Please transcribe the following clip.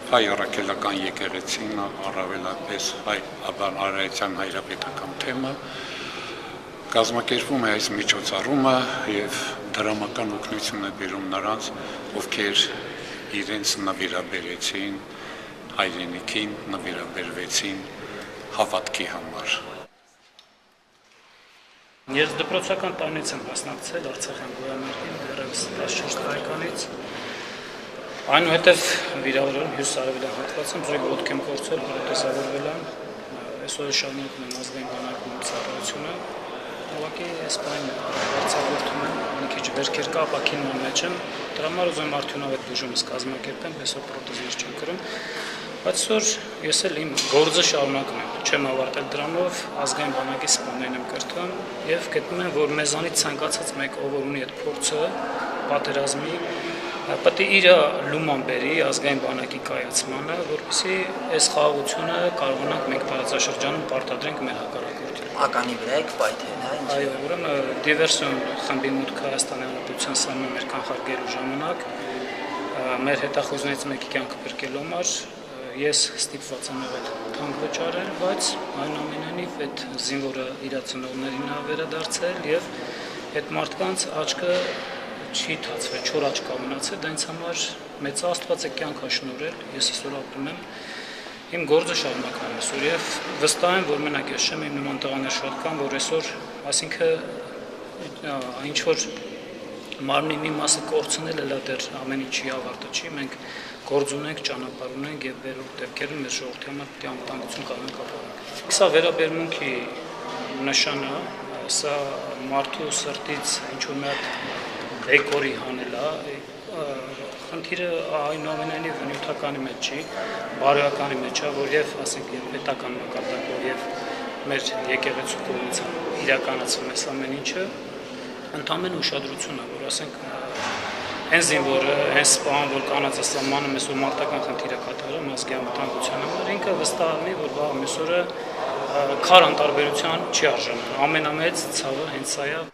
Հայ առաքելական եկեղեցին առավելապես հայ արարայության հայրապետական թեմը կազմակերպվում է այս միջոցառումը եւ դրամական օգնություն է բերում նրանց, ովքեր իրենց նվիրաբերեցին հայրենիքին, նվիրաբերվեցին հավատքի համար։ Ես դպրոցական տարիներից եմ մասնակցել Արցախյան գոյամերգին դեռևս 14 տարեկանից։ Այնուհետև վիրավորել հյուսարևելյան հատվածում զույգ ոտք եմ կորցրել, հորոտեսավորվել եմ, այսօր շարունակում եմ ազգային բանակում ծառայությունը, ուղղակի այս բանը արձակուրդում եմ, մի քիչ վերքեր կա, ապակինման մեջ եմ, դրա համար ուզում եմ արդյունավետ բուժումս կազմակերպեմ, այսօր պրոթեզներ չեմ կրում, բայց այսօր ես էլ իմ գործը շարունակում եմ, չեմ ավարտել դրանով, ազգային բանակի սպաներն եմ կրթում եւ գտնում եմ, որ մեզանից ցանկացած մեկ ով ունի այդ փորձը, պատերազմի Պետք է իր լուման բերի ազգային բանակի կայացմանը, որպեսզի այս խաղաղությունը կարողանանք մենք տարածաշրջանում պարտադրենք մեր հակառակորդին։ Ականի վրա եք պայթել, հա՞։ Այո, ուրեմն դիվերսիոն խմբի մուտքը Հայաստանի Հանրապետության սահմաններ մեր կանխարգելու ժամանակ մեր հետախուզներից մեկի կյանքը փրկելու համար ես ստիպված եմ եղել թանկ վճարել, բայց այնուամենայնիվ այդ զինվորը իր ծնողներին է վերադարձել եւ այդ մարդկանց աչքը չի թացվել, չոր աչք ունեցել, դա ինձ համար մեծ Աստված է կյանք շնորհել, ես այսօր ապրում եմ, իմ գործը շարունակում եմ այսօր եւ վստահ եմ, որ մենակ ես չեմ, իմ նման տղաներ շատ կան, որ այսօր, այսինքն ինչ որ մարմնի մի մասը կորցնել էլ դեռ ամեն ինչի ավարտը չի, մենք գործ ունենք, ճանապարհ ունենք եւ վերորդ դեպքերում մեր ժողովրդի համար պետք է անվտանգություն կարողանանք ապահովել։ Սա վերաբերմունքի նշան է, սա մարդու սրտից ինչ որ մի հատ Էկորի հանել է, խնդիրը այնուամենայնիվ նյութականի մեջ չի, բարոյականի մեջ է, որ եւ ասենք եւ պետական մակարդակով եւ մեր եկեղեցու կողմից իրականացվում է ամեն ինչը, ընդհանրեն ուշադրություն է, որ ասենք հենց զինվորը, հենց սպան, որ կանածը սահմանում է, որ մարտական խնդիր է կատարում ազգի անվտանգության համար, ինքը վստահ է, որ վաղ մյուսօրը քար անտարբերության չի արժանանում, ամենամեծ ցավը հենց սա է։